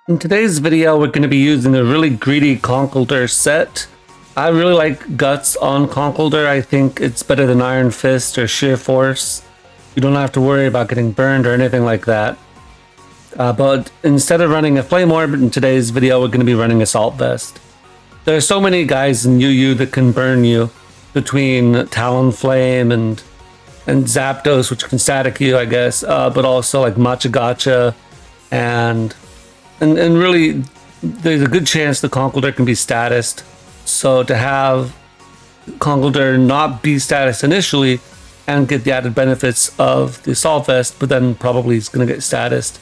In today's video, we're going to be using a really greedy Conkeldurr set. I really like Guts on Conkeldurr. I think it's better than Iron Fist or Sheer Force. You don't have to worry about getting burned or anything like that. But instead of running a Flame Orb in today's video, we're going to be running Assault Vest. There are so many guys in UU that can burn you, between Talonflame and Zapdos, which can static you, I guess, but also like Matcha Gotcha, and really, there's a good chance the Conkeldurr can be statused. So to have Conkeldurr not be statused initially and get the added benefits of the Assault Vest, but then probably he's going to get statused,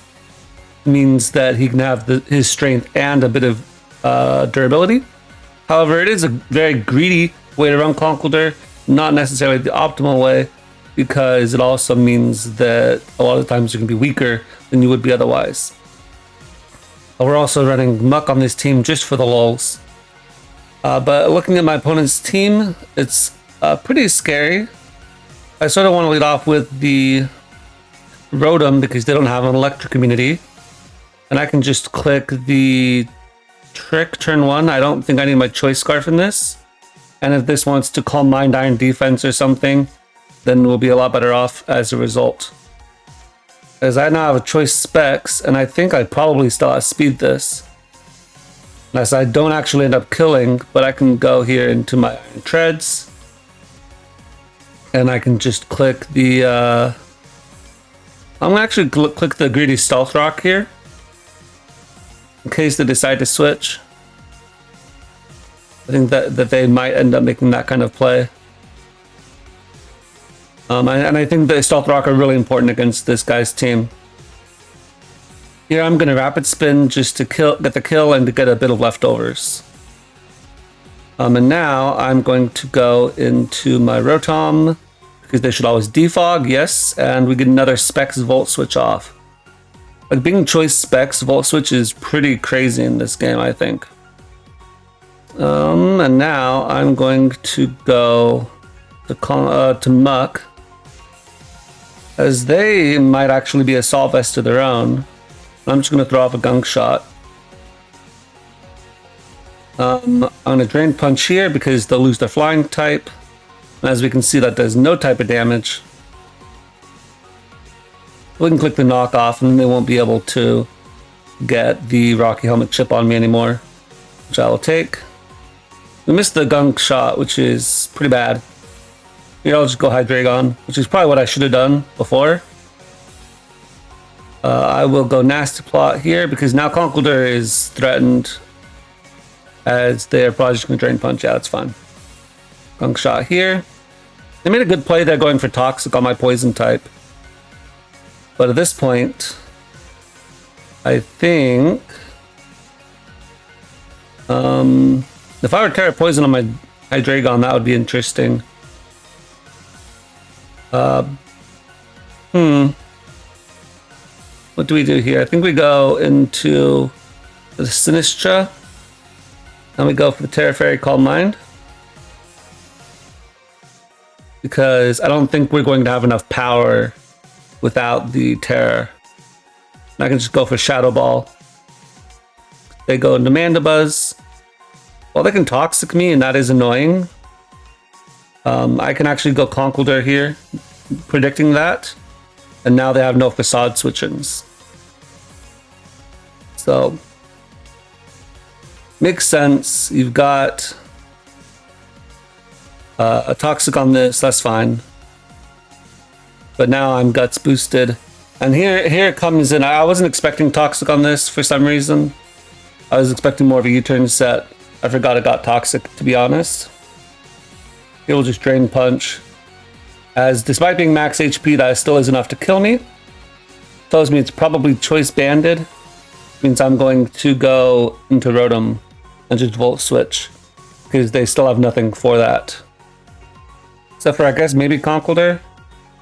means that he can have his strength and a bit of durability. However, it is a very greedy way to run Conkeldurr, not necessarily the optimal way, because it also means that a lot of times you're going to be weaker than you would be otherwise. We're also running Muck on this team just for the lulz. But looking at my opponent's team, it's pretty scary. I sort of want to lead off with the Rotom because they don't have an electric immunity. And I can just click the Trick turn 1. I don't think I need my Choice Scarf in this. And if this wants to call Mind Iron Defense or something, then we'll be a lot better off as a result. As I now have a Choice Specs, and I think I probably still outspeed this. Unless I don't actually end up killing, but I can go here into my Iron Treads. And I can just click the... I'm going to actually click the Greedy Stealth Rock here, in case they decide to switch. I think that they might end up making that kind of play. And I think the Stealth Rock are really important against this guy's team. Here I'm going to Rapid Spin just to get the kill and to get a bit of leftovers. And now I'm going to go into my Rotom, because they should always defog, yes, and we get another Specs Volt Switch off. Like being Choice Specs Volt Switch is pretty crazy in this game, I think. And now I'm going to go to Muck, as they might actually be Assault Vest of their own. I'm just going to throw off a Gunk Shot. I'm going to Drain Punch here because they'll lose their Flying type. And as we can see, that does no type of damage. We can click the Knock Off and they won't be able to get the Rocky Helmet chip on me anymore, which I will take. We missed the Gunk Shot, which is pretty bad. Here I'll just go Hydreigon, which is probably what I should have done before. I will go Nasty Plot here because now Conkeldurr is threatened, as they're probably just going to Drain Punch. Yeah, that's fine. Gunk Shot here. They made a good play there going for Toxic on my Poison type. But at this point, I think... if I were to carry Poison on my Hydreigon, that would be interesting. What do we do here? I think we go into the Sinistcha, and we go for the Terra Fairy Calm Mind, because I don't think we're going to have enough power without the Terra. And I can just go for Shadow Ball. They go into Mandibuzz. Well, they can Toxic me, and that is annoying. I can actually go Conkeldurr here, predicting that. And now they have no Facade Switch-ins. So, makes sense. You've got a Toxic on this, that's fine. But now I'm Guts boosted. And here it comes in. I wasn't expecting Toxic on this for some reason. I was expecting more of a U-turn set. I forgot it got Toxic, to be honest. Here we'll just Drain Punch. As despite being max HP, that still is enough to kill me. Tells me it's probably Choice Banded. Means I'm going to go into Rotom and just Volt Switch, because they still have nothing for that. Except for, I guess, maybe Conkeldurr.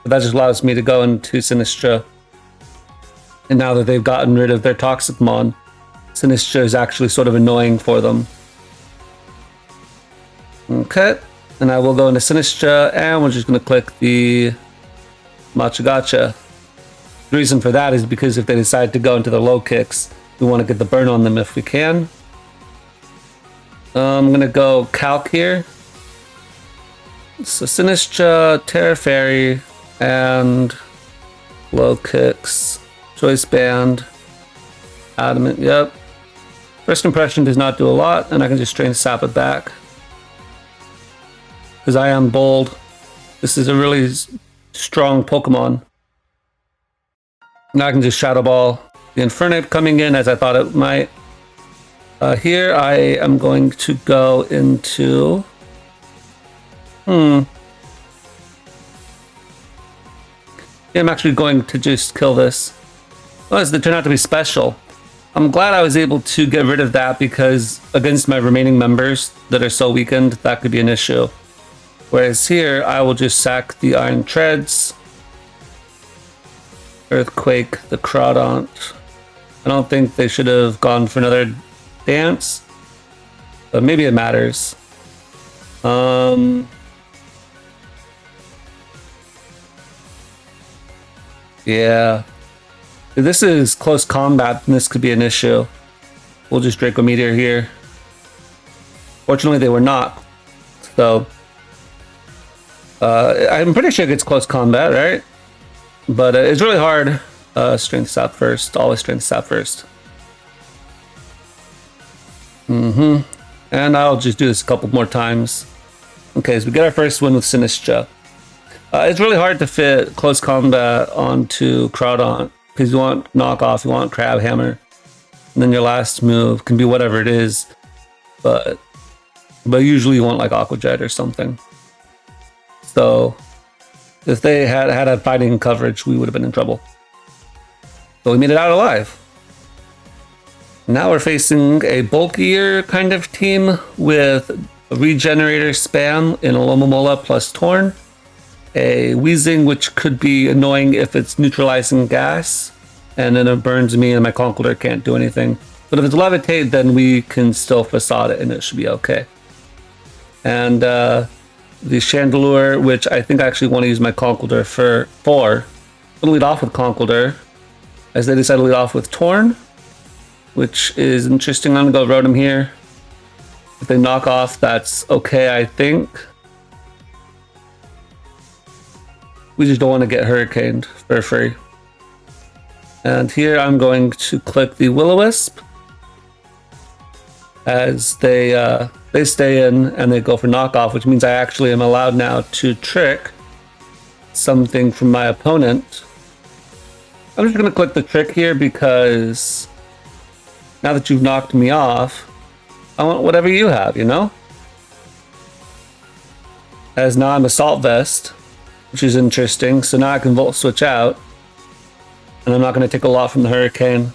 But that just allows me to go into Sinistcha. And now that they've gotten rid of their Toxic Mon, Sinistcha is actually sort of annoying for them. Okay. And I will go into Sinistcha, and we're just going to click the Matcha Gotcha. The reason for that is because if they decide to go into the low kicks, We want to get the burn on them if we can. I'm gonna go Calc here. So Sinistcha, Terra Fairy, and Low Kicks. Choice Band. Adamant, yep. First impression does not do a lot, and I can just Strain Sap it back. Because I am bold. This is a really strong Pokemon. Now I can just Shadow Ball the Infernape coming in as I thought it might. Here I am going to go into... Yeah, I'm actually going to just kill this. Oh, this turned out to be special. I'm glad I was able to get rid of that because against my remaining members that are so weakened, that could be an issue. Whereas here, I will just sack the Iron Treads, Earthquake, the Crawdont. I don't think they should have gone for another dance, but maybe it matters. Yeah. If this is close combat, then this could be an issue. We'll just Draco Meteor here. Fortunately, they were not. So, I'm pretty sure it gets close combat, right? But it's really hard. Strength Sap first. Always Strength Sap first. And I'll just do this a couple more times. Okay, so we get our first win with Sinistcha. It's really hard to fit close combat onto Crawdont because you want knockoff, you want Crab Hammer, and then your last move can be whatever it is, but usually you want like Aqua Jet or something. So if they had fighting coverage, we would have been in trouble. But we made it out alive. Now we're facing a bulkier kind of team with a Regenerator spam in Alomomola plus Torn. A Weezing, which could be annoying if it's neutralizing gas, and then it burns me and my Conkeldurr can't do anything. But if it's Levitate, then we can still Facade it and it should be okay. And the Chandelure, which I think I actually want to use my Conkeldurr for. I'm going to lead off with Conkeldurr, as they decide to lead off with Torn, which is interesting. I'm going to go Rotom here. If they knock off, that's okay, I think. We just don't want to get Hurricaned for free. And here I'm going to click the Will-O-Wisp as they stay in and they go for knockoff, which means I actually am allowed now to trick something from my opponent. I'm just going to click the trick here because now that you've knocked me off, I want whatever you have, you know? As now I'm Assault Vest, which is interesting. So now I can Volt Switch out, and I'm not going to take a lot from the Hurricane.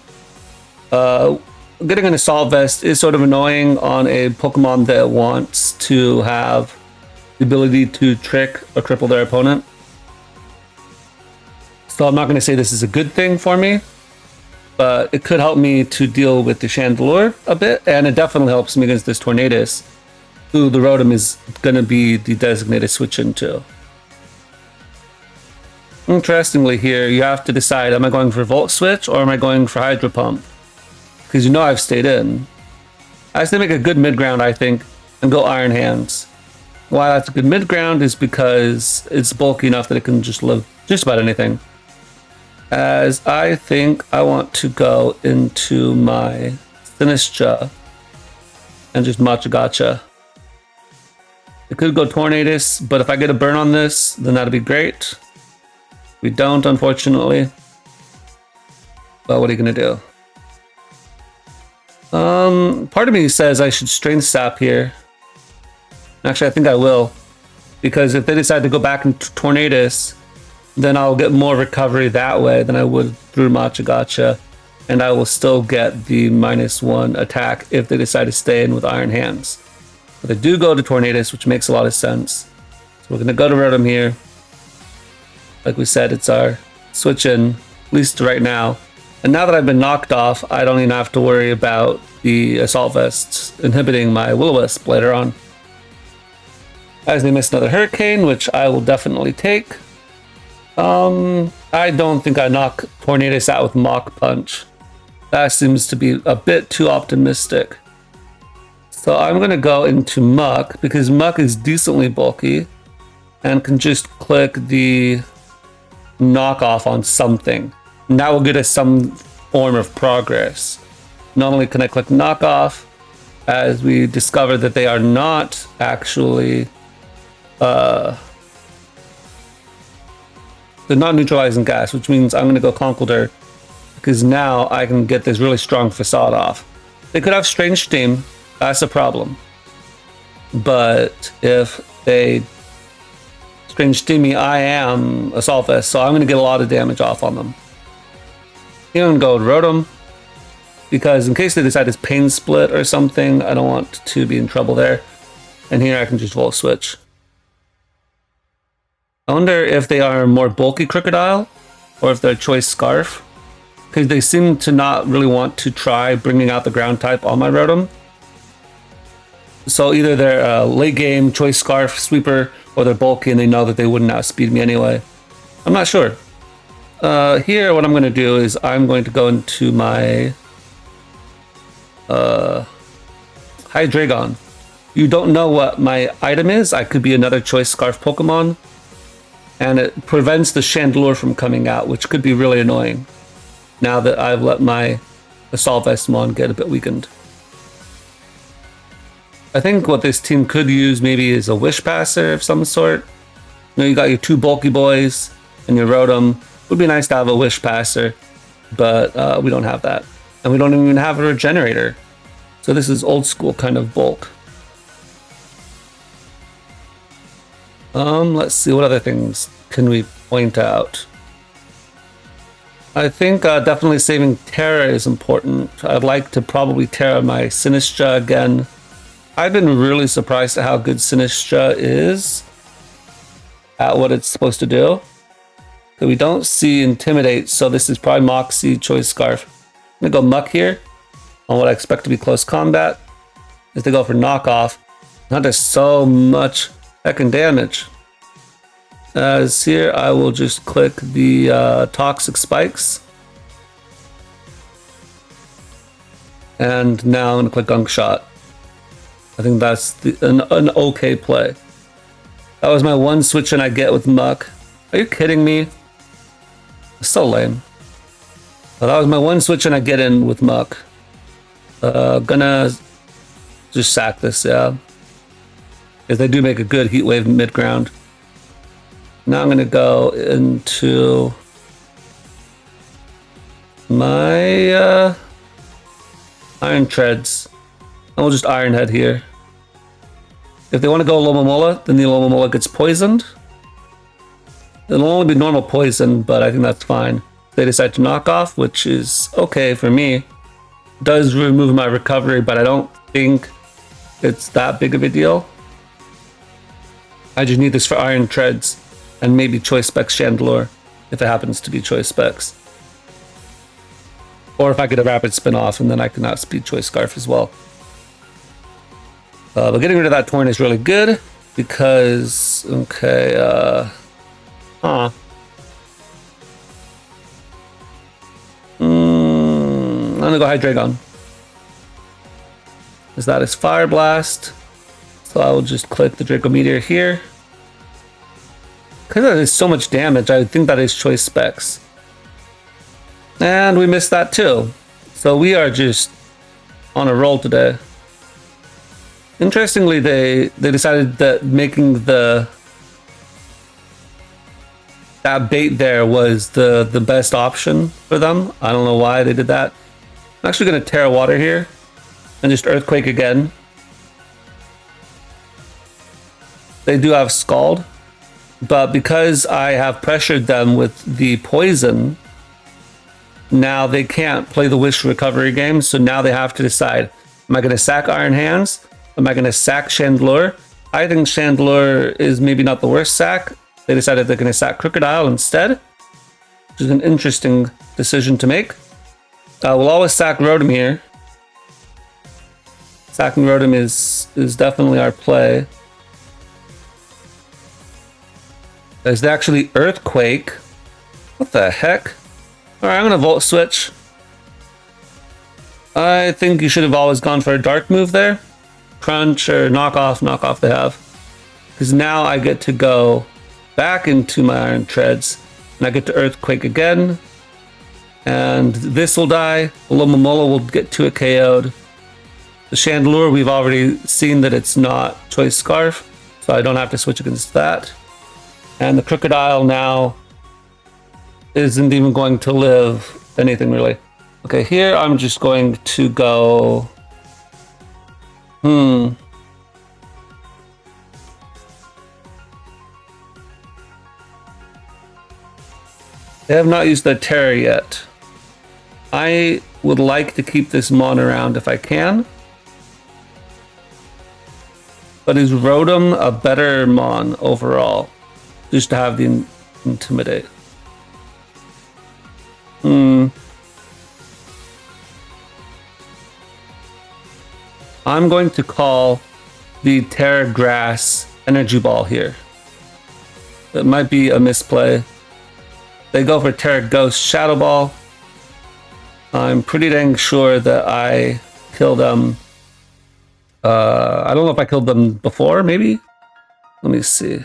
Getting an Assault Vest is sort of annoying on a Pokemon that wants to have the ability to trick or cripple their opponent. So I'm not going to say this is a good thing for me, but it could help me to deal with the Chandelure a bit, and it definitely helps me against this Tornadus, who the Rotom is going to be the designated switch into. Interestingly here, you have to decide, am I going for Volt Switch or am I going for Hydro Pump? Because you know I've stayed in. I just make a good mid-ground, I think, and go Iron Hands. Why that's a good mid-ground is because it's bulky enough that it can just live just about anything. As I think I want to go into my Sinistcha and just Matcha Gotcha. It could go Tornadus, but if I get a burn on this, then that'd be great. We don't, unfortunately. But what are you gonna do? Part of me says I should Strength Sap here. Actually, I think I will, because if they decide to go back into Tornadus, then I'll get more recovery that way than I would through Matcha Gotcha, and I will still get the -1 attack if they decide to stay in with Iron Hands. But they do go to Tornadus, which makes a lot of sense. So we're gonna go to Rotom here. Like we said, it's our switch in, at least right now. And now that I've been knocked off, I don't even have to worry about the Assault Vests inhibiting my Will-O-Wisp later on. As they miss another Hurricane, which I will definitely take. I don't think I knock Tornadus out with Mach Punch. That seems to be a bit too optimistic. So I'm going to go into Muck because Muck is decently bulky and can just click the knockoff on something. And that will get us some form of progress. Not only can I click knockoff, as we discover that they are not actually they're not neutralizing gas, which means I'm going to go Conkeldurr because now I can get this really strong facade off. They could have strange steam, that's a problem. But if they strange steam me, I am Assault Vest, so I'm going to get a lot of damage off on them. I'm going to go with Rotom because in case they decide to Pain Split or something, I don't want to be in trouble there. And here I can just Volt Switch. I wonder if they are more bulky Crocodile or if they're Choice Scarf, because they seem to not really want to try bringing out the ground type on my Rotom. So either they're late game Choice Scarf Sweeper or they're bulky and they know that they wouldn't outspeed me anyway. I'm not sure. Here what I'm going to do is I'm going to go into my Hydreigon. You don't know what my item is. I could be another Choice Scarf Pokemon. And it prevents the Chandelure from coming out, which could be really annoying now that I've let my Assault Vestmon get a bit weakened. I think what this team could use maybe is a Wish Passer of some sort. You know, you got your two bulky boys and your Rotom. It would be nice to have a Wish Passer, but we don't have that. And we don't even have a Regenerator. So this is old school kind of bulk. Let's see, what other things can we point out? I think definitely saving Terra is important. I'd like to probably Terra my Sinistcha again. I've been really surprised at how good Sinistcha is at what it's supposed to do. So we don't see Intimidate, so this is probably Moxie, Choice Scarf. I'm gonna go Muck here on what I expect to be close combat. As they go for knockoff. Not there's so much heckin' damage. As here, I will just click the Toxic Spikes. And now I'm going to click Gunk Shot. I think that's an okay play. That was my one switch in I get with Muck. Are you kidding me? It's so lame. Well, that was my one switch in I get in with Muck. Gonna just sack this, yeah. Because they do make a good Heat Wave mid-ground. Now I'm going to go into my Iron Treads. And we'll just Iron Head here. If they want to go Lomomola, then the Lomomola gets poisoned. It'll only be normal poison, but I think that's fine. They decide to knock off, which is okay for me. It does remove my recovery, but I don't think it's that big of a deal. I just need this for Iron Treads and maybe Choice Specs Chandelure if it happens to be Choice Specs. Or if I get a Rapid Spin off and then I can outspeed Choice Scarf as well. But getting rid of that Torn is really good because, okay, I'm gonna go Hydreigon. Because that is Fire Blast. So I will just click the Draco Meteor here. Because that is so much damage, I would think that is Choice Specs. And we missed that too. So we are just on a roll today. Interestingly, they decided that making that bait there was the best option for them. I don't know why they did that. I'm actually going to Terra Water here and just Earthquake again. They do have Scald, but because I have pressured them with the poison, now they can't play the Wish recovery game, so now they have to decide, am I going to sack Iron Hands? Am I going to sack Chandelure? I think Chandelure is maybe not the worst sack. They decided they're going to sack Crocodile instead, which is an interesting decision to make. We'll always sack Rotom here. Sacking Rotom is definitely our play. There's actually Earthquake. What the heck? Alright, I'm going to Volt Switch. I think you should have always gone for a dark move there. Crunch or knock off they have. Because now I get to go back into my Iron Treads, and I get to Earthquake again. And this will die. The Lomomola will get to it KO'd. The Chandelure, we've already seen that it's not Choice Scarf, so I don't have to switch against that. And the Crocodile now isn't even going to live anything really. Okay, here I'm just going to go... They have not used their Terror yet. I would like to keep this Mon around if I can. But is Rotom a better Mon overall? Just to have the Intimidate. I'm going to call the Terra Grass Energy Ball here. It might be a misplay. They go for Terra Ghost Shadow Ball. I'm pretty dang sure that I killed them. I don't know if I killed them before, maybe? Let me see.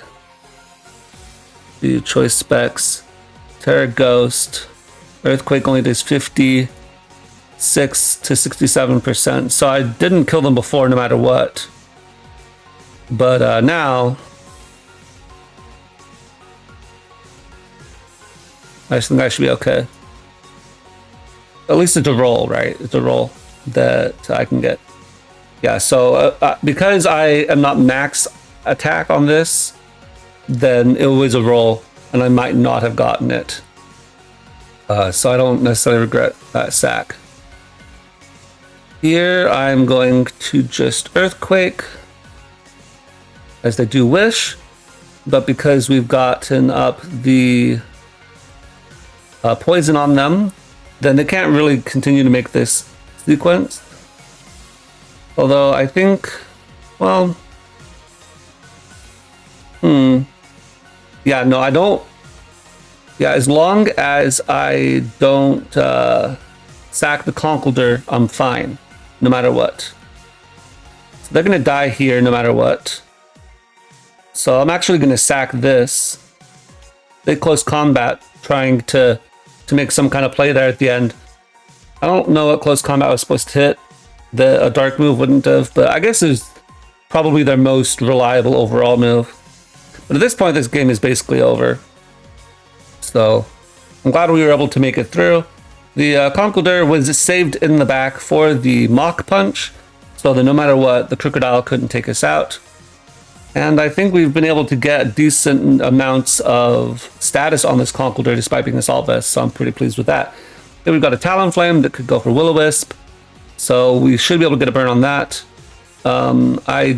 The choice specs. Terra Ghost. Earthquake only does 56 to 67%. So I didn't kill them before no matter what. But now... I think I should be okay. At least it's a roll, right? It's a roll that I can get. Yeah, so because I am not max attack on this, then it was a roll, and I might not have gotten it. So I don't necessarily regret that sack. Here I'm going to just Earthquake, as they do wish, but because we've gotten up the poison on them, then they can't really continue to make this sequence. Although I think, well, yeah, no, I don't. Yeah, as long as I don't sack the Conkeldurr, I'm fine, no matter what. So they're gonna die here no matter what. So I'm actually gonna sack this. They close combat, trying to make some kind of play there at the end. I don't know what close combat was supposed to hit. A dark move wouldn't have, but I guess it's probably their most reliable overall move. But at this point, this game is basically over. So I'm glad we were able to make it through. The Conkeldurr was saved in the back for the Mach Punch, so that no matter what, the Crocodile couldn't take us out. And I think we've been able to get decent amounts of status on this Conkeldurr despite being Assault Vest, so I'm pretty pleased with that. Then we've got a Talonflame that could go for Will-O-Wisp, so we should be able to get a burn on that. I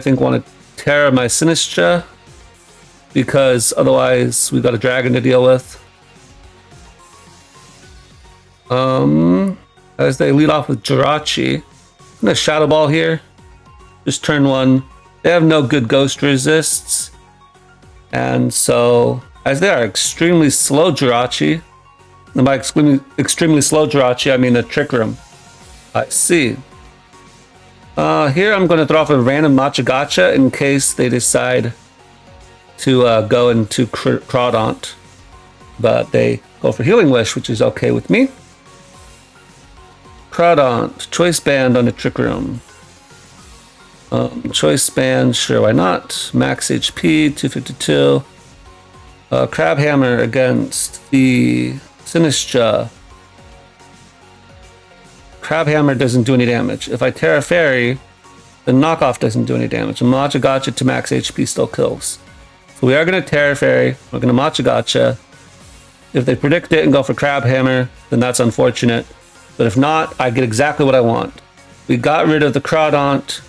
think, want to Terra my Sinistcha, because otherwise we've got a Dragon to deal with. As they lead off with Jirachi. I'm going to Shadow Ball here. Just turn one. They have no good ghost resists. And so, as they are extremely slow Jirachi, and by extremely slow Jirachi, I mean a Trick Room. I see. Here I'm going to throw off a random Matcha Gotcha in case they decide to go into Crawdaunt. But they go for Healing Wish, which is okay with me. Crawdaunt, Choice Band on the Trick Room. Choice Band, sure, why not? Max HP, 252. Crab Hammer against the Sinistcha. Crab Hammer doesn't do any damage. If I Terra Fairy, the knockoff doesn't do any damage. And Matcha Gotcha to max HP still kills. So we are going to Terra Fairy. We're going to Matcha Gotcha. If they predict it and go for Crab Hammer, then that's unfortunate. But if not, I get exactly what I want. We got rid of the Crawdaunt,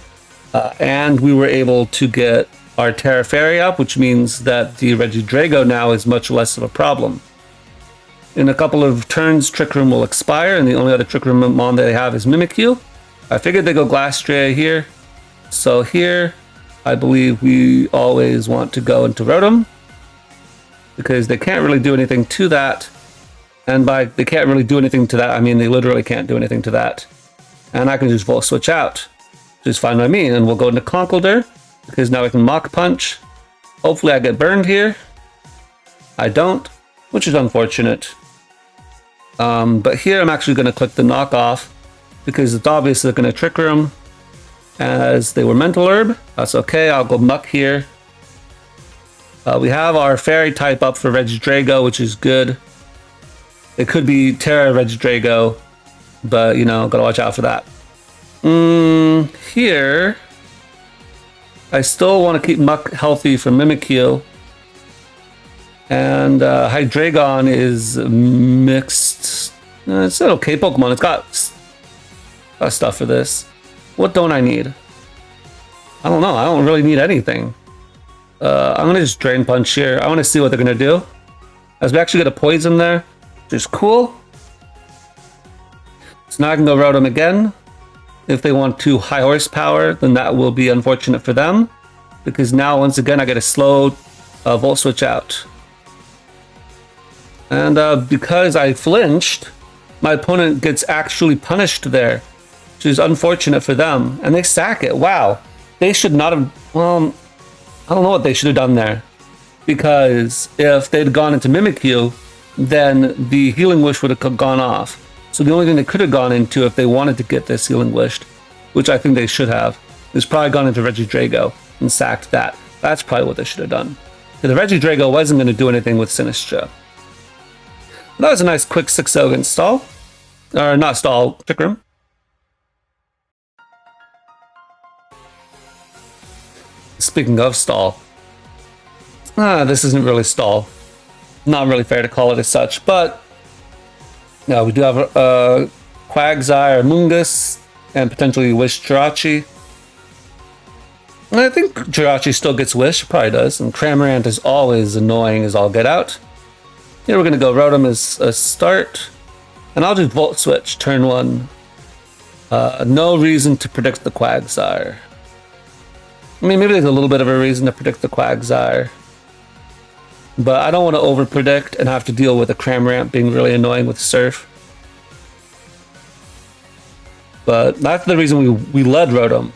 and we were able to get our Terra Fairy up, which means that the Regidrago now is much less of a problem. In a couple of turns, Trick Room will expire, and the only other Trick Room mon they have is Mimikyu. I figured they go Glastrier here. So here, I believe we always want to go into Rotom, because they can't really do anything to that. And by they can't really do anything to that, I mean they literally can't do anything to that. And I can just Volt Switch out, which is fine by me. And we'll go into Conkeldurr, because now I can Mach Punch. Hopefully I get burned here. I don't, which is unfortunate. But here I'm actually going to click the Knock Off, because it's obvious they're going to Trick Room, as they were Mental Herb. That's okay, I'll go Muck here. We have our Fairy type up for Regidrago, which is good. It could be Terra Regidrago, but, you know, gotta watch out for that. Here, I still want to keep Muck healthy for Mimikyu. And Hydreigon is mixed. It's an okay Pokemon. It's got stuff for this. What don't I need? I don't know. I don't really need anything. I'm gonna just Drain Punch here. I want to see what they're gonna do. As we actually get a Poison there, which is cool. So now I can go Rotom again. If they want to high horsepower, then that will be unfortunate for them, because now once again I get a slow Volt Switch out. And because I flinched, my opponent gets actually punished there, which is unfortunate for them. And they sack it. Wow. They should not have... Well, I don't know what they should have done there. Because if they'd gone into Mimikyu, then the Healing Wish would have gone off. So the only thing they could have gone into if they wanted to get this Healing Wish, which I think they should have, is probably gone into Regidrago and sacked that. That's probably what they should have done. The Regidrago wasn't going to do anything with Sinistcha. That was a nice quick 6-0 against Stall. Or not Stall, Trick Room. Speaking of Stall. This isn't really Stall. Not really fair to call it as such, but... No, we do have Quagsire, Mungus, and potentially Wish Jirachi. I think Jirachi still gets Wish, probably does, and Cramorant is always annoying as all get out. Here we're going to go Rotom as a start, and I'll just Volt Switch turn 1. No reason to predict the Quagsire. I mean, maybe there's a little bit of a reason to predict the Quagsire, but I don't want to over-predict and have to deal with a Cramorant being really annoying with Surf. But that's the reason we led Rotom,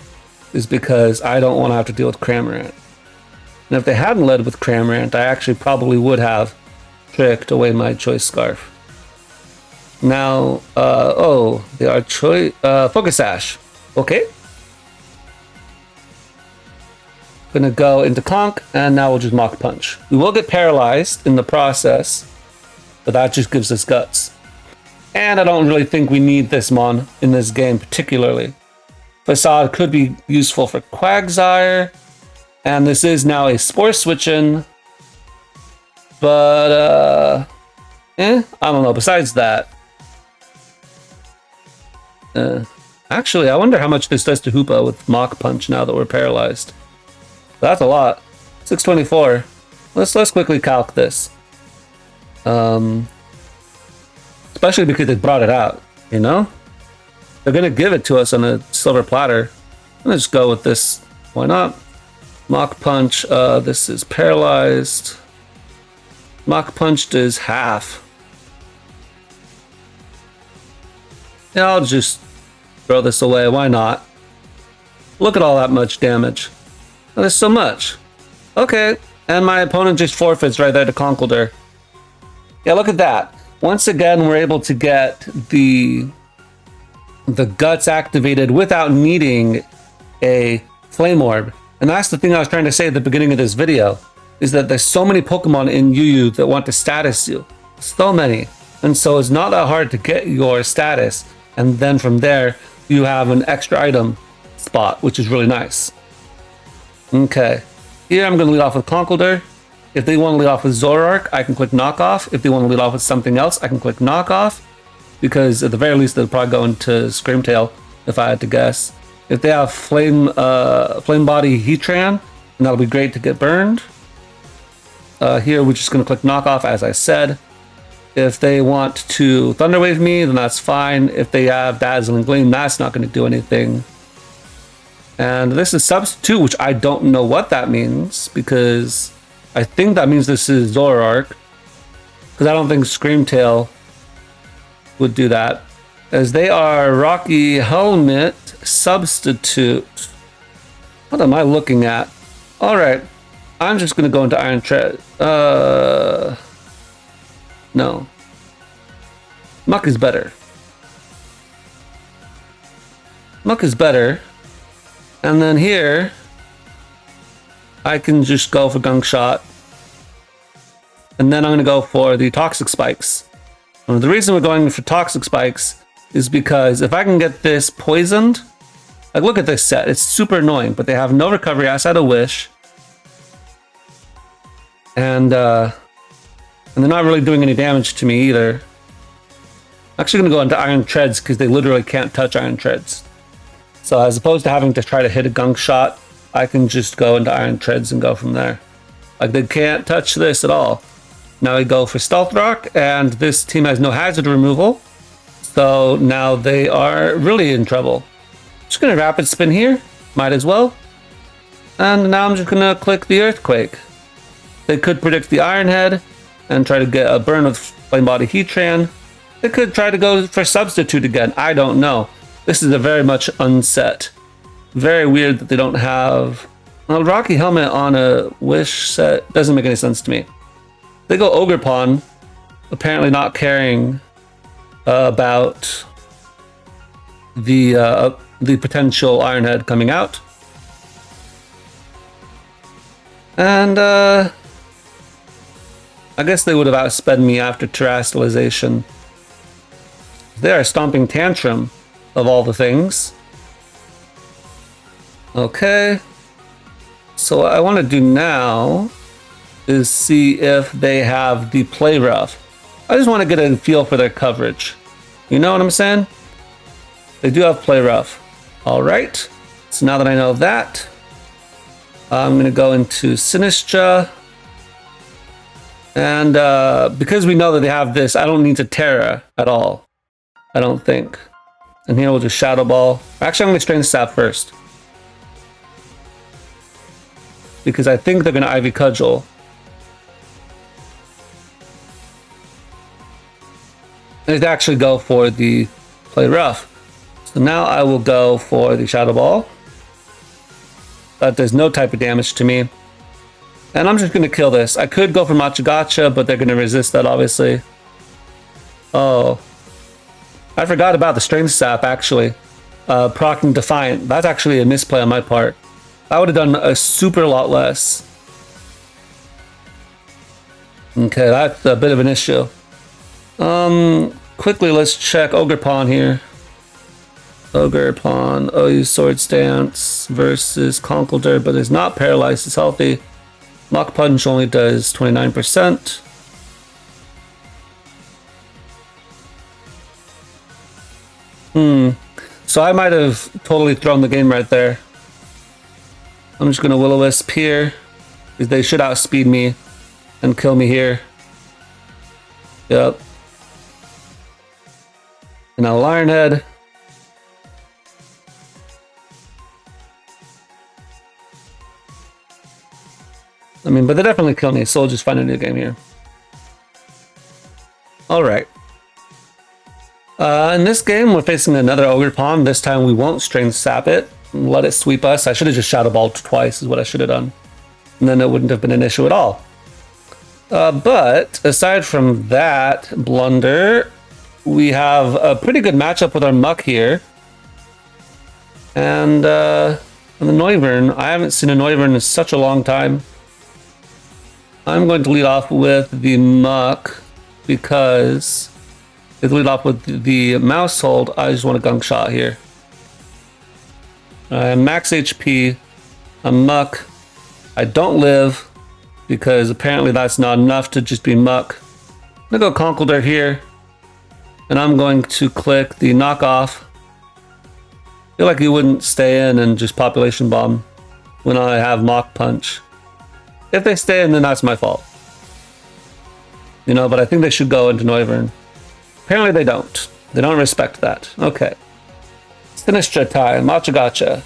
is because I don't want to have to deal with Cramorant. And if they hadn't led with Cramorant, I actually probably would have tricked away my Choice Scarf. Now, they are Focus Sash. Okay. Gonna go into Conk, and now we'll just Mach Punch. We will get paralyzed in the process, but that just gives us Guts. And I don't really think we need this Mon in this game particularly. Facade could be useful for Quagsire, and this is now a Spore Switch-in. But, I don't know. Besides that, actually, I wonder how much this does to Hoopa with Mach Punch now that we're paralyzed. That's a lot. 624. Let's quickly calc this. Especially because they brought it out, you know? They're gonna give it to us on a silver platter. Let's go with this. Why not? Mach Punch, this is paralyzed. Mach Punched is half. Yeah, I'll just throw this away. Why not? Look at all that much damage. Oh, there's so much. Okay, and my opponent just forfeits right there to Conkeldurr. Yeah, look at that. Once again, we're able to get the Guts activated without needing a Flame Orb. And that's the thing I was trying to say at the beginning of this video, is that there's so many Pokemon in UU that want to status you. So many. And so it's not that hard to get your status. And then from there, you have an extra item spot, which is really nice. Okay, here I'm going to lead off with Conkeldurr. If they want to lead off with Zoroark, I can click Knock Off. If they want to lead off with something else, I can click Knock Off. Because at the very least, they'll probably go into Screamtail, if I had to guess. If they have Flame Body Heatran, then that'll be great to get burned. Here, we're just going to click Knock Off, as I said. If they want to Thunder Wave me, then that's fine. If they have Dazzling Gleam, that's not going to do anything. And this is Substitute, which I don't know what that means, because I think that means this is Zoroark. Because I don't think Screamtail would do that. as they are Rocky Helmet substitute. What am I looking at? All right, I'm just gonna go into Iron Tread. No. Muck is better. Muck is better. And then here, I can just go for Gunk Shot. And then I'm gonna go for the Toxic Spikes. And the reason we're going for Toxic Spikes is because if I can get this poisoned, like look at this set, it's super annoying, but they have no recovery outside of Wish. And they're not really doing any damage to me either. I'm actually gonna go into Iron Treads because they literally can't touch Iron Treads. So as opposed to having to try to hit a Gunk Shot, I can just go into Iron Treads and go from there. Like they can't touch this at all. Now we go for Stealth Rock, and this team has no hazard removal. So now they are really in trouble. Just gonna Rapid Spin here, might as well. And now I'm just gonna click the Earthquake. They could predict the Iron Head and try to get a burn of Flame Body Heatran. They could try to go for Substitute again, I don't know. This is a very much unset. Very weird that they don't have... Well, Rocky Helmet on a Wish set doesn't make any sense to me. They go Ogre Pawn, apparently not caring about the potential Iron Head coming out. And I guess they would have outsped me after Terrestrialization. They are Stomping Tantrum, of all the things. Okay. So what I want to do now is see if they have the Play Rough. I just want to get a feel for their coverage. You know what I'm saying? They do have Play Rough. All right. So now that I know that, I'm going to go into Sinistcha. And because we know that they have this, I don't need to Terra at all. I don't think. And here we'll just Shadow Ball. Actually, I'm going to Strength Sap first. Because I think they're going to Ivy Cudgel. And actually go for the Play Rough. So now I will go for the Shadow Ball. That does no type of damage to me. And I'm just going to kill this. I could go for Matcha Gotcha, but they're going to resist that, obviously. Oh. I forgot about the Strength Sap, actually. Procking Defiant. That's actually a misplay on my part. I would have done a super lot less. Okay, that's a bit of an issue. Quickly, let's check Ogre Pawn here. Ogre Pawn, OU Sword Stance versus Conkeldurr, but is not paralyzed, it's healthy. Mach Punch only does 29%. So I might have totally thrown the game right there. I'm just going to Will-O-Wisp here, because they should outspeed me and kill me here. Yep. And now Iron Head. I mean, but they definitely kill me, so I'll just find a new game here. Alright. In this game, we're facing another Ogre Pawn. This time we won't Strength Sap it. Let it sweep us. I should have just Shadow Balled twice is what I should have done. And then it wouldn't have been an issue at all. But aside from that blunder, we have a pretty good matchup with our Muck here. And the Noivern. I haven't seen a Noivern in such a long time. I'm going to lead off with the Muck because if we lead off with the Mouse Hold, I just want a Gunk Shot here. Max HP, a Muck. I don't live because apparently that's not enough to just be Muck. I'm gonna go Conkeldurr here, and I'm going to click the Knockoff. I feel like he wouldn't stay in and just Population Bomb when I have Mach Punch. If they stay in, then that's my fault. You know, but I think they should go into Noivern. Apparently they don't. They don't respect that. Okay. Sinistcha time. Matcha Gotcha.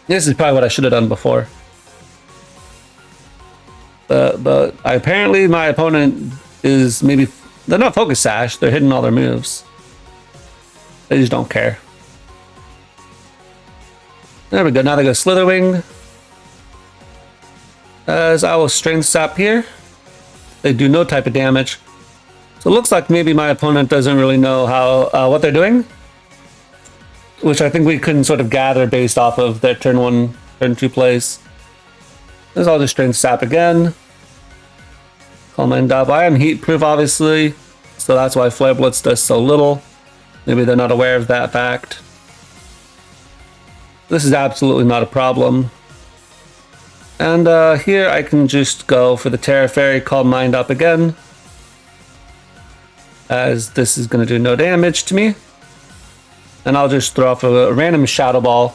This is probably what I should have done before. But apparently my opponent is maybe... They're not Focus Sash. They're hitting all their moves. They just don't care. There we go. Now they go Slitherwing. As I will Strength Sap here. They do no type of damage. So it looks like maybe my opponent doesn't really know how what they're doing. Which I think we can sort of gather based off of their turn 1, turn 2 plays. This I'll just Strength Sap again. Calm Mind up. I am Heatproof, obviously. So that's why Flare Blitz does so little. Maybe they're not aware of that fact. This is absolutely not a problem. And here I can just go for the Terra Fairy, Calm Mind up again. As this is going to do no damage to me. And I'll just throw off a random Shadow Ball.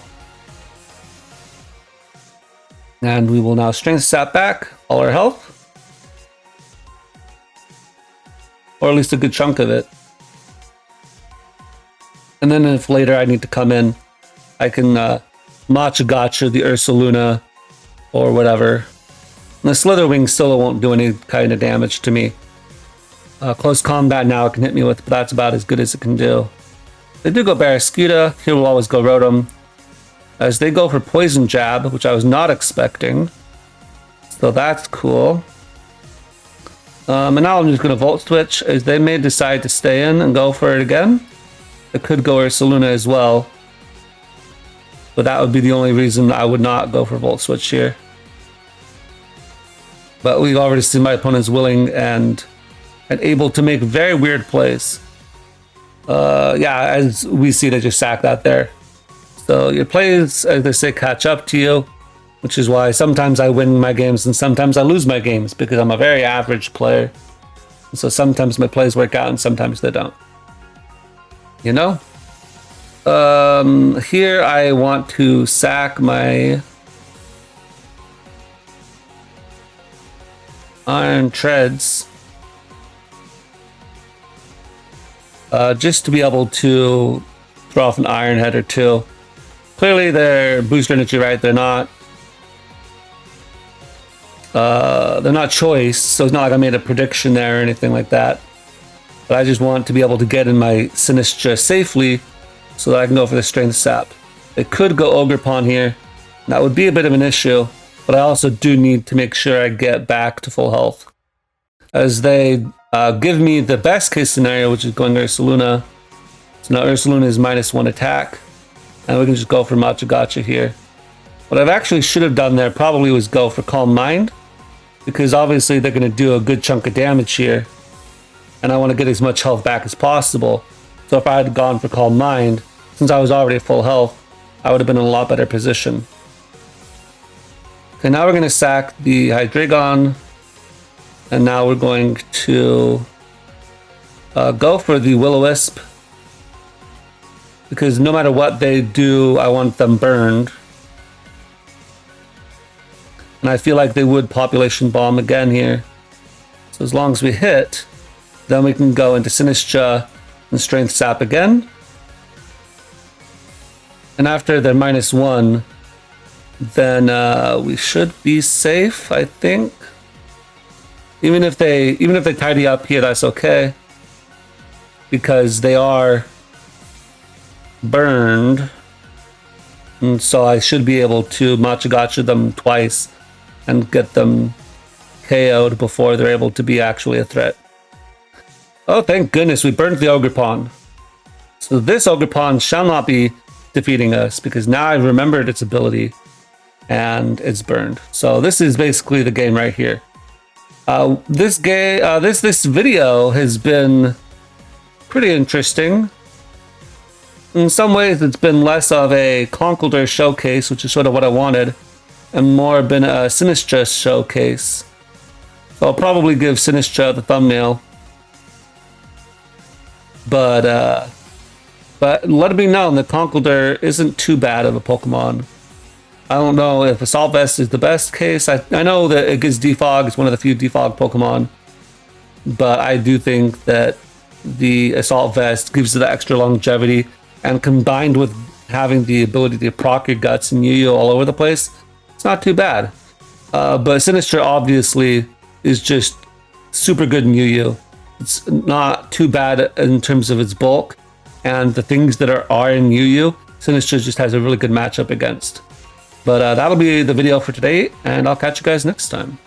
And we will now Strength Sap back all our health. Or at least a good chunk of it. And then if later I need to come in, I can Matcha Gotcha the Ursaluna or whatever. And the Slitherwing still won't do any kind of damage to me. Close combat now it can hit me with, but that's about as good as it can do. They do go Barraskewda. Here we'll always go Rotom. As they go for Poison Jab, which I was not expecting. So that's cool. And now I'm just going to Volt Switch, as they may decide to stay in and go for it again. It could go Ursaluna as well. But that would be the only reason I would not go for Volt Switch here. But we've already seen my opponent's willing and able to make very weird plays. Yeah, as we see, they just sack that there. So your plays, as they say, catch up to you. Which is why sometimes I win my games and sometimes I lose my games, because I'm a very average player. And so sometimes my plays work out and sometimes they don't. You know? Here I want to sack my Iron Treads. Just to be able to throw off an Iron Head or two. Clearly they're booster energy, right? They're not choice, so it's not like I made a prediction there or anything like that. But I just want to be able to get in my Sinistcha safely so that I can go for the Strength Sap. They could go Ogerpon here. That would be a bit of an issue, but I also do need to make sure I get back to full health. As they give me the best case scenario, which is going to Ursaluna. So now Ursaluna is -1 attack. And we can just go for Matcha Gotcha here. What I actually should have done there probably was go for Calm Mind. Because obviously they're going to do a good chunk of damage here. And I want to get as much health back as possible. So if I had gone for Calm Mind, since I was already at full health, I would have been in a lot better position. Okay, now we're going to sack the Hydreigon. And now we're going to go for the Will-O-Wisp. Because no matter what they do, I want them burned. And I feel like they would Population Bomb again here. So as long as we hit, then we can go into Sinistcha and Strength Sap again. And after they're -1, then we should be safe, I think. Even if they tidy up here, that's okay. Because they are burned. And so I should be able to Matcha Gotcha them twice and get them KO'd before they're able to be actually a threat. Oh, thank goodness, we burned the Ogerpon. So this Ogerpon shall not be defeating us, because now I've remembered its ability and it's burned. So this is basically the game right here. This video has been pretty interesting. In some ways, it's been less of a Conkeldurr showcase, which is sort of what I wanted, and more been a Sinistcha showcase. So I'll probably give Sinistcha the thumbnail. But let it be known that Conkeldurr isn't too bad of a Pokemon. I don't know if Assault Vest is the best case. I know that it gives defog. It's one of the few defog Pokemon. But I do think that the Assault Vest gives it the extra longevity. And combined with having the ability to proc your guts and Yu-Yu all over the place, it's not too bad. But Sinistcha obviously is just super good in Yu-Yu. It's not too bad in terms of its bulk. and the things that are R and UU, Sinistcha just has a really good matchup against. But that'll be the video for today, and I'll catch you guys next time.